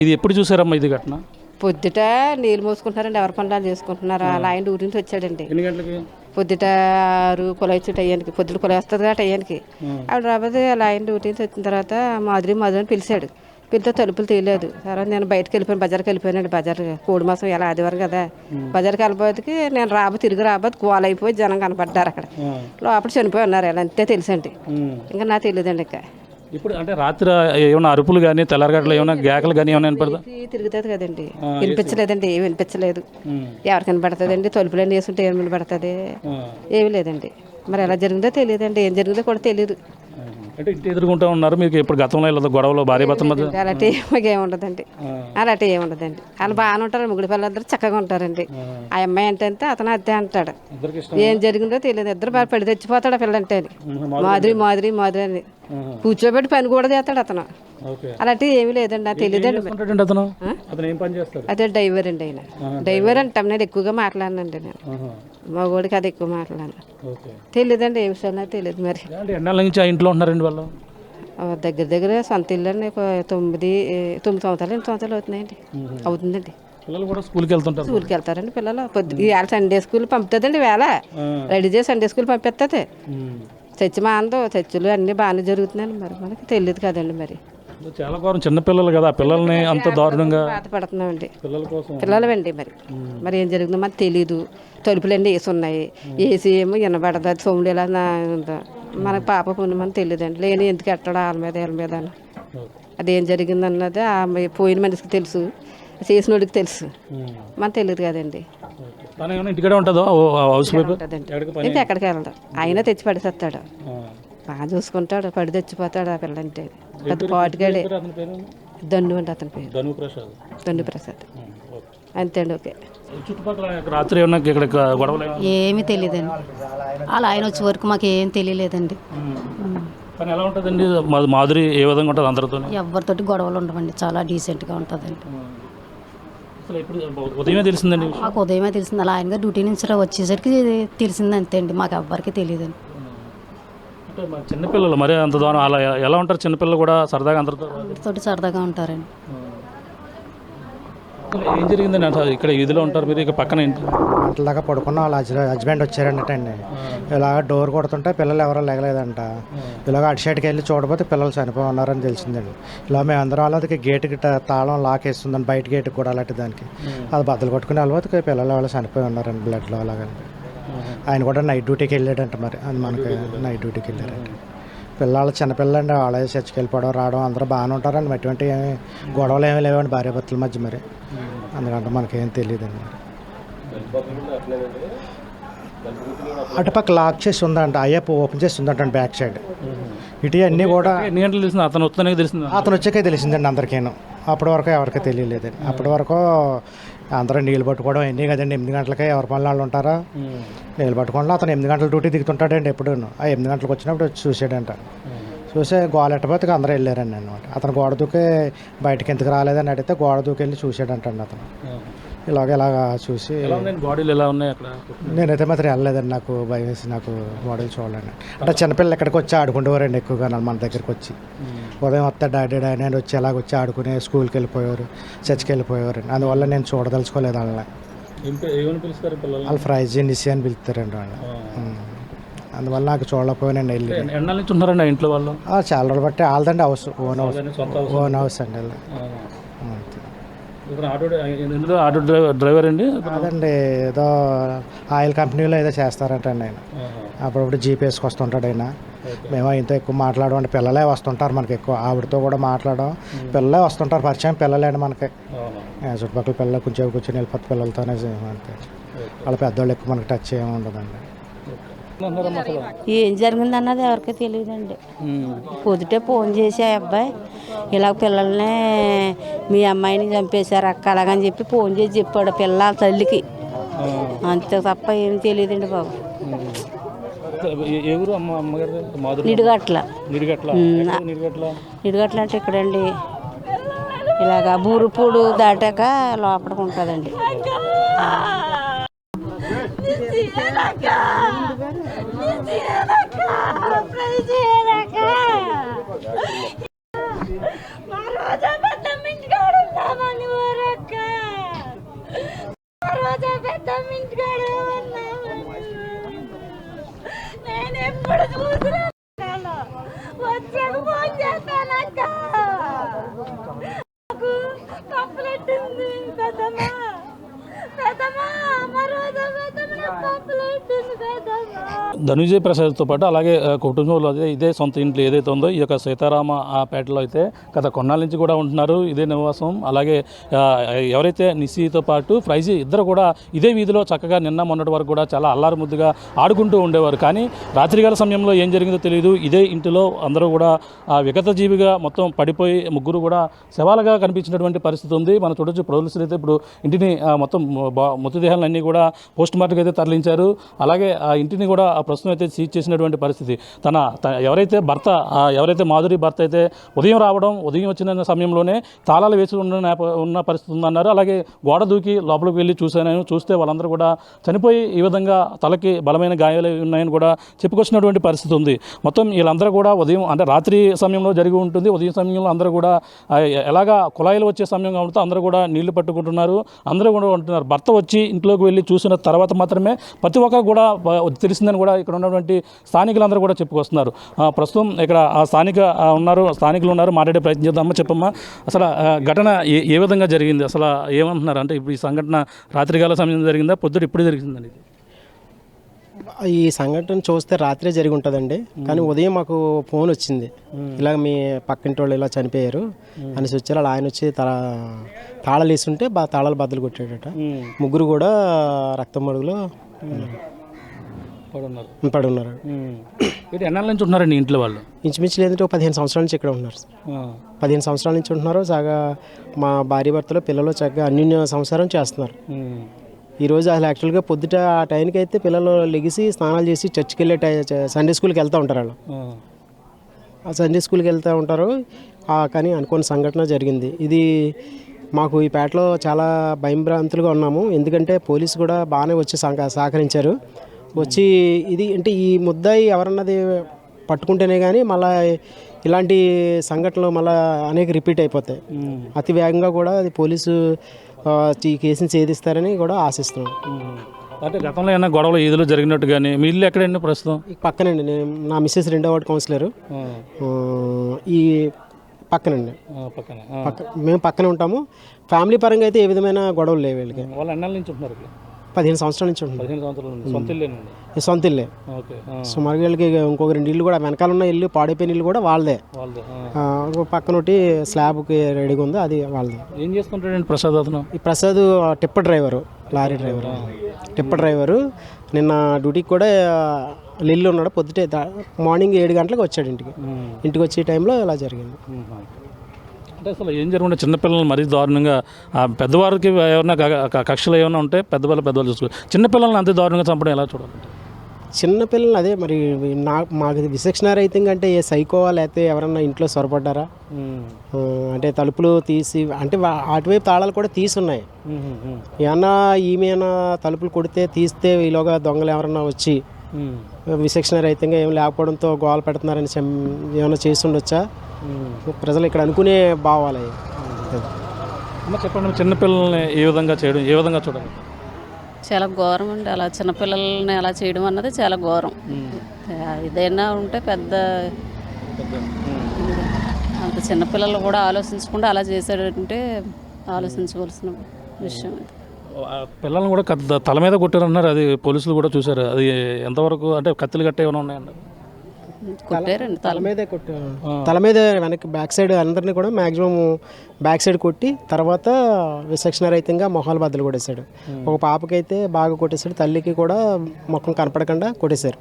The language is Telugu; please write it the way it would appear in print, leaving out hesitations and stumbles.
ఇది ఎప్పుడు చూసారమ్మా ఇది ఘటన? పొద్దుట నీళ్ళు మోసుకుంటున్నారండి, ఎవరి పనులు చేసుకుంటున్నారు. అలా ఆయన ఊరి నుంచి వచ్చాడండి. ఎన్ని గంటలకి? పొద్దుట 6 కొలవచ్చు టయ్యానికి, పొద్దుట కొలేస్తుంది కదా టయ్యానికి. ఆవిడ రాబోతే అలా ఆయన డ్యూటీ నుంచి వచ్చిన తర్వాత మాధురి అని పిలిచాడు. పిలితే తలుపులు తీయలేదు. తర్వాత నేను బయటకు వెళ్ళిపోయాను, బజార్కి వెళ్ళిపోయానండి. బజార్ కోడి మాసం ఎలా ఆదివారం కదా, బజార్కి వెళ్ళిపోతే నేను తిరిగి రాబోతే గోల అయిపోయి జనం కనపడ్డారు అక్కడ. లోపల చనిపోయి ఉన్నారు, ఎలా అంతే తెలుసండి. ఇంకా నాకు తెలియదండి. ఇంకా ఇప్పుడు అంటే రాత్రి ఏమైనా అరుపులు కానీ తెల్లారగట్ల ఏమైనా గేకలు కానీ ఏమైనా వినపడదా? తిరుగుతుంది కదండి, వినిపించలేదండి, ఏమి వినిపించలేదు. ఎవరికి వినపడుతుందండి? తలుపులన్నీ వేసుకుంటే ఏమి వినపడుతుంది? ఏమి లేదండి. మరి ఎలా జరిగిందో తెలియదండి, ఏం జరిగిందో కూడా తెలియదు. అంటే ఇంటి ఎదుర్కొంటూ ఉన్నారు మీకు ఇప్పుడు గతంలో ఇలా గొడవలు భార్య భర్త మధ్య? అలాంటి ఏముండదండి, అలాంటి ఏముండదండి. వాళ్ళు బాగానే ఉంటారు, ముగ్గురు పిల్లలందరూ చక్కగా ఉంటారండి. ఆ అమ్మాయి అంటే అతను అదే అంటాడు. ఏం జరిగిందో తెలియదు. ఇద్దరు బాగా పడి తెచ్చిపోతాడు ఆ పిల్లంటే అని. మాదిరి అని కూర్చోబెట్టి పని కూడా చేస్తాడు అతను. అలాంటివి ఏమీ లేదండి, నాకు తెలియదండి. అదే డ్రైవర్ అండి ఆయన. డ్రైవర్ అంటాం, నేను ఎక్కువగా మాట్లాడినండి. నేను మా ఊడికి అది ఎక్కువ మాట్లాడాను. తెలియదండి, ఏ విషయాలు తెలియదు. మరి ఇంట్లో ఉన్నారండి వాళ్ళు? దగ్గర సొంత ఇల్లు అండి. 9 సంవత్సరాలు 8 సంవత్సరాలు అవుతున్నాయండి, అవుతుందండి. పిల్లలు కూడా స్కూల్కి వెళ్తారండి పిల్లలు. ఇవాళ సండే స్కూల్ పంపుతుందండి. వేళ రెడీ చేసి సండే స్కూల్ పంపిస్తుంది. చర్చి మాందో, చర్చిలు అన్నీ బాగానే జరుగుతున్నాయండి. మరి మనకి తెలియదు కదండి. మరి చాలా ఘోరం, చిన్నపిల్లలు కదా, పిల్లల్ని అంత దారుణంగా బాధపడుతున్నామండి. పిల్లలవండి. మరి ఏం జరుగుతుందో మనకు తెలీదు. తలుపులన్నీ వేసి ఉన్నాయి, వేసి ఏమో వినబడదు. అది సౌండ్ ఎలా మనకు పాప పుణ్యమని తెలియదండి. లేని ఎందుకు ఎట్టడా వాళ్ళ మీద అదేం జరిగిందన్నది ఆ పోయిన మనిషికి తెలుసు, చేసిన వాడికి తెలుసు, మనకు తెలియదు కదండి. ఉంటుందండి, ఎక్కడికి వెళ్దాం. ఆయన తెచ్చి పడిసేస్తాడు, బాగా చూసుకుంటాడు, పడి తెచ్చిపోతాడు. ఆ పిల్లంటే పెద్ద పాటుగాడే. దండు అండి అతని పేరు, దండు ప్రసాద్. అంతే అండి. ఓకే. రాత్రి ఏమీ తెలియదండి. అలా ఆయన వచ్చే వరకు మాకు ఏం తెలియలేదండి. ఎలా ఉంటుందండి మాధురి? ఏ విధంగా ఉంటుంది అందరితో? ఎవరితోటి గొడవలు ఉండవండి, చాలా డీసెంట్గా ఉంటుందండి. ఉదయమే తెలిసిందండి? మాకు ఉదయమే తెలిసింది. అలా ఆయనగా డ్యూటీ నుంచి వచ్చేసరికి తెలిసింది, అంతే అండి. మాకు ఎవ్వరికి తెలియదండి. చిన్నపిల్లలు మరి అంత దూరం అలా ఎలా ఉంటారు? చిన్నపిల్లలు కూడా సరదాగా అందరితో సరదాగా ఉంటారండి. ఏం జరిగిందండి? ఇక్కడ ఇదిలో ఉంటారు మీరు, ఇక పక్కన గంటల దాకా పడుకున్న వాళ్ళ హస్బెండ్ వచ్చారంటండి. ఇలా డోర్ కొడుతుంటే పిల్లలు ఎవరో లేగలేదంట. ఇలాగ అటు సైడ్కి వెళ్ళి చూడబోతే పిల్లలు చనిపోయి ఉన్నారని తెలిసిందండి. ఇలా మేము అందరం వాళ్ళకి గేటుకి తాళం లాకేస్తుందండి, బయట గేటుకి కూడా అలాంటి దానికి. అది బద్దలు కొట్టుకుని వెళ్ళబోతే పిల్లలు వాళ్ళు చనిపోయి ఉన్నారండి బ్లడ్లో అలాగండి. ఆయన కూడా నైట్ డ్యూటీకి వెళ్ళాడంట. మరి అది మనకి నైట్ డ్యూటీకి వెళ్ళారంట. పిల్లలు చిన్నపిల్లండి, వాళ్ళే చర్చికి వెళ్ళిపోవడం రావడం అందరూ బాగానే ఉంటారండి. అటువంటి గొడవలు ఏమీ లేవండి భార్యాభర్తల మధ్య. మరి అందుకంటే మనకేం తెలియదండి. అటుపక్క లాక్ చేసి ఉందంట, అయ్యప్ప ఓపెన్ చేసి ఉందంట బ్యాక్ సైడ్. ఇటు అన్నీ కూడా అతను వచ్చాకే తెలిసిందండి అందరికీను. అప్పటి వరకు ఎవరికి తెలియలేదండి. అప్పటి వరకు అందరూ నీళ్ళు పట్టుకోవడం అన్నీ కదండి. 8 గంటలకే ఎవరి పనులు వాళ్ళు ఉంటారా, నీళ్ళు పట్టుకోవడం. అతను 8 గంటల డ్యూటీ దిగుతుంటాడండి ఎప్పుడు. ఆ 8 గంటలకు వచ్చినప్పుడు చూసాడంట. చూసే గోడ ఎట్టపోతే అందరూ వెళ్ళారండి అనమాట. అతను గోడ దూకి బయటకి ఎందుకు రాలేదని అడిగితే గోడ దూకి వెళ్ళి చూసాడంటండి అతను. ఇలాగా చూసి బాడీలు ఎలా ఉన్నాయి అక్కడ? నేనైతే మాత్రం వెళ్ళలేదండి, నాకు భయం వేసి నాకు బాడీలు చూడాలండి. అంటే చిన్నపిల్లలు ఎక్కడికి వచ్చి ఆడుకుంటేవారండి ఎక్కువగా మన దగ్గరికి వచ్చి. ఉదయం వస్తే డాడీ అని వచ్చి ఎలాగ వచ్చి ఆడుకుని స్కూల్కి వెళ్ళిపోయేవారు, చర్చికి వెళ్ళిపోయేవారండి. అందువల్ల నేను చూడదలుచుకోలేదు వాళ్ళని. వాళ్ళు ఫ్రైజీ నిసి అని పిలుస్తారండి వాళ్ళు. అందువల్ల నాకు చూడలేకపోయానండి. వెళ్ళి ఉన్నారండి ఇంట్లో వాళ్ళు చాలా రోజులు బట్టి వాళ్ళదండి హౌస్, ఓన్ హౌస్ అండి. ఆటో డ్రైవర్ అండి? అదండి, ఏదో ఆయిల్ కంపెనీలో ఏదో చేస్తారంటండి ఆయన. అప్పుడప్పుడు జీపీఎస్కి వస్తుంటాడు ఆయన. మేము ఆయనతో ఎక్కువ మాట్లాడమండి. పిల్లలే వస్తుంటారు మనకి ఎక్కువ, ఆవిడతో కూడా మాట్లాడడం. పిల్లలే వస్తుంటారు, పరిచయం పిల్లలే అండి మనకి. చుట్టుపక్కల పిల్లలు కూర్చొని వెళ్ళిపోతే పిల్లలతోనే అంతే. వాళ్ళ పెద్దవాళ్ళు ఎక్కువ మనకి టచ్ ఏమి ఉండదండి. ఏం జరిగింది అన్నది ఎవరికి తెలియదండి. పొద్దుటే ఫోన్ చేసి ఆ అబ్బాయి ఇలా పిల్లల్ని మీ అమ్మాయిని చంపేశారు అక్క అలాగని చెప్పి ఫోన్ చేసి చెప్పాడు పిల్లల తల్లికి. అంతే తప్ప ఏం తెలియదండి బాబు. నిడిగట్ల అంటే ఇక్కడండి, ఇలాగా బూరుపూడు దాటాక లోపలికి ఉంటుందండి. రోజు పెద్దమ్మ ఇంటికాడే ఉన్నామండి. నేను ఎప్పుడు చూసినా వచ్చాక ఫోన్ చేస్తానక్క. నాకు కంప్లైంట్ ఉంది పెద్దమ్మ. పెద్దమ్మ మరో పెద్దమ్మ కంప్లైంట్ ఉంది పెద్దమ్మ. ధనుంజయ ప్రసాద్తో పాటు అలాగే కుటుంబంలో అదే ఇదే సొంత ఇంట్లో ఏదైతే ఉందో ఈ యొక్క సీతారామ ఆ పేటలో అయితే గత కొన్నాళ్ళ నుంచి కూడా ఉంటున్నారు. ఇదే నివాసం. అలాగే ఎవరైతే నిస్సీతో పాటు ఫ్రైజీ ఇద్దరు కూడా ఇదే వీధిలో చక్కగా నిన్న మొన్నటి వరకు కూడా చాలా అల్లారు ముద్దుగా ఆడుకుంటూ ఉండేవారు. కానీ రాత్రికాల సమయంలో ఏం జరిగిందో తెలియదు. ఇదే ఇంటిలో అందరూ కూడా విగత జీవిగా మొత్తం పడిపోయి ముగ్గురు కూడా శవాలుగా కనిపించినటువంటి పరిస్థితి ఉంది. మనం చూడొచ్చు. పోలీసులు అయితే ఇప్పుడు ఇంటిని మొత్తం మృతదేహాలన్నీ కూడా పోస్ట్ మార్టంకి అయితే తరలించారు. అలాగే ఆ ఇంటిని కూడా ప్రస్తుతం అయితే సీజ్ చేసినటువంటి పరిస్థితి. ఎవరైతే మాధురి భర్త అయితే ఉదయం వచ్చిన సమయంలోనే తాళాలు వేసి ఉన్న పరిస్థితి ఉందన్నారు. అలాగే గోడ దూకి లోపలికి వెళ్ళి చూస్తే వాళ్ళందరూ కూడా చనిపోయి ఈ విధంగా తలకి బలమైన గాయాలు ఉన్నాయని కూడా చెప్పుకొచ్చినటువంటి పరిస్థితి ఉంది. మొత్తం వీళ్ళందరూ కూడా ఉదయం అంటే రాత్రి సమయంలో జరిగి ఉంటుంది. ఉదయం సమయంలో అందరూ కూడా ఎలాగా కుళాయిలు వచ్చే సమయం కాబట్టి అందరూ కూడా నీళ్లు పట్టుకుంటున్నారు. అందరూ కూడా ఉంటున్నారు. భర్త వచ్చి ఇంట్లోకి వెళ్ళి చూసిన తర్వాత మాత్రమే ప్రతి ఒక్కరు కూడా తెలిసిందని కూడా ఇక్కడ ఉన్నటువంటి స్థానికులందరూ కూడా చెప్పుకొస్తున్నారు. ప్రస్తుతం ఇక్కడ స్థానికులు ఉన్నారు. మాట్లాడే ప్రయత్నం చేద్దామా. చెప్పమ్మా, అసలు ఘటన ఏ విధంగా జరిగింది? అసలు ఏమంటున్నారు? అంటే ఇప్పుడు ఈ సంఘటన రాత్రికాల సమయం జరిగిందా, పొద్దుట ఇప్పుడు జరిగిందండి? ఈ సంఘటన చూస్తే రాత్రే జరిగి ఉంటుందండి. కానీ ఉదయం మాకు ఫోన్ వచ్చింది, ఇలా మీ పక్కింటి వాళ్ళు ఇలా చనిపోయారు అనేసి వచ్చారు. అలా ఆయన వచ్చి తాళాలు వేస్తుంటే తాళాలు బద్దలు కొట్టాడట. ముగ్గురు కూడా రక్తం మడుగులో పడి ఉన్నారు. ఎన్నాళ్ళ నుంచి ఉంటున్నారండి ఇంట్లో వాళ్ళు? ఇంచుమించు లేదంటే 15 సంవత్సరాల నుంచి ఇక్కడ ఉన్నారు. 15 సంవత్సరాల నుంచి ఉంటున్నారు. చక్కగా మా భార్య భర్తలు పిల్లలు చక్కగా అన్యోన్య సంసారం చేస్తున్నారు. ఈరోజు అసలు యాక్చువల్గా పొద్దుట ఆ టైంకి అయితే పిల్లలు లెగిసి స్నానాలు చేసి చర్చికి వెళ్ళే సండే స్కూల్కి వెళ్తూ ఉంటారు. వాళ్ళు ఆ సండే స్కూల్కి వెళ్తూ ఉంటారు. కానీ అనుకోని సంఘటన జరిగింది. ఇది మాకు ఈ పేటలో చాలా భయంభ్రాంతులుగా ఉన్నాము. ఎందుకంటే పోలీసు కూడా బాగానే వచ్చి సహకరించారు. వచ్చి ఇది అంటే ఈ ముద్దాయి ఎవరన్నది పట్టుకుంటేనే కానీ మళ్ళీ ఇలాంటి సంఘటనలు మళ్ళీ అనేక రిపీట్ అయిపోతాయి. అతి వేగంగా కూడా అది పోలీసు ఈ కేసుని ఛేదిస్తారని కూడా ఆశిస్తున్నాం. అంటే గతంలో ఏమైనా గొడవలు ఈదులు జరిగినట్టు కానీ మీ ఇల్లు ఎక్కడండి ప్రస్తుతం? పక్కనండి. నేను నా మిస్సెస్ 2వ వార్డు కౌన్సిలరు. ఈ పక్కనండి. మేము పక్కనే ఉంటాము. ఫ్యామిలీ పరంగా అయితే ఏ విధమైన గొడవలు లేవు వీళ్ళకి. వాళ్ళు ఎన్నాళ్ళ నుంచి ఉంటున్నారు? 15 సంవత్సరాల నుంచి ఉంటున్నారు. 15 సంవత్సరాల సొంత ఇల్లే. సుమారుగా వీళ్ళకి ఇంకొక 2 ఇల్లు కూడా వెనకాల ఉన్న ఇల్లు పాడైపోయిన ఇల్లు కూడా వాళ్ళదే. పక్కన ఒకటి స్లాబ్కి రెడీగా ఉంది, అది వాళ్ళదే. ఏం చేసుకుంటాడండి ప్రసాద్? అతను ఈ Prasad tipper driver, lorry driver, tipper driver. నిన్న డ్యూటీకి కూడా లిల్లు ఉన్నాడు. పొద్దుటే మార్నింగ్ 7 గంటలకు వచ్చాడు ఇంటికి వచ్చే టైంలో ఇలా జరిగింది. అంటే అసలు ఏం జరుగుతుంది? చిన్నపిల్లలు మరీ దారుణంగా, పెద్దవారికి ఏమైనా కక్షలు ఏమైనా ఉంటే పెద్దవాళ్ళు చూసుకోవాలి. చిన్నపిల్లల్ని అంతే దారుణంగా చంపడం ఎలా చూడాలి? చిన్నపిల్లలు అదే మరి మాకు విచక్షణారహితంగా అంటే ఏ సైకో లేకపోతే ఎవరన్నా ఇంట్లో సొరపడ్డారా అంటే తలుపులు తీసి అంటే అటువైపు తాళాలు కూడా తీసున్నాయి. ఏమన్నా ఈమెనా తలుపులు కొడితే తీస్తే ఈలోగా దొంగలు ఎవరన్నా వచ్చి విచక్షణారహితంగా ఏం లేకపోవడంతో గోల పెడుతున్నారని ఏమైనా చేసి ఉండొచ్చా? ప్రజలు ఇక్కడ అనుకునే భావాలు. చెప్పండి, చిన్నపిల్లల్ని ఏ విధంగా చేయడం, ఏ విధంగా చూడాలి? చాలా ఘోరం అండి. అలా చిన్నపిల్లల్ని అలా చేయడం అన్నది చాలా ఘోరం. ఏదైనా ఉంటే పెద్ద అంత చిన్నపిల్లలు కూడా ఆలోచించకుండా అలా చేశాడంటే ఆలోచించవలసిన విషయం. పిల్లల్ని కూడా తల మీద కొట్టారన్నారు. అది పోలీసులు కూడా చూశారు. అది ఎంతవరకు అంటే కత్తులు గట్ట ఏమైనా ఉన్నాయండి? కొట్టారండి, తల మీద వెనక్కి బ్యాక్ సైడ్ అందరినీ కూడా మ్యాక్సిమం బ్యాక్ సైడ్ కొట్టి తర్వాత విచక్షణారహితంగా మొహాలు బద్దలు కొట్టేశాడు. ఒక పాపకైతే బాగా కొట్టేశాడు. తల్లికి కూడా ముఖం కనపడకుండా కొట్టేశారు.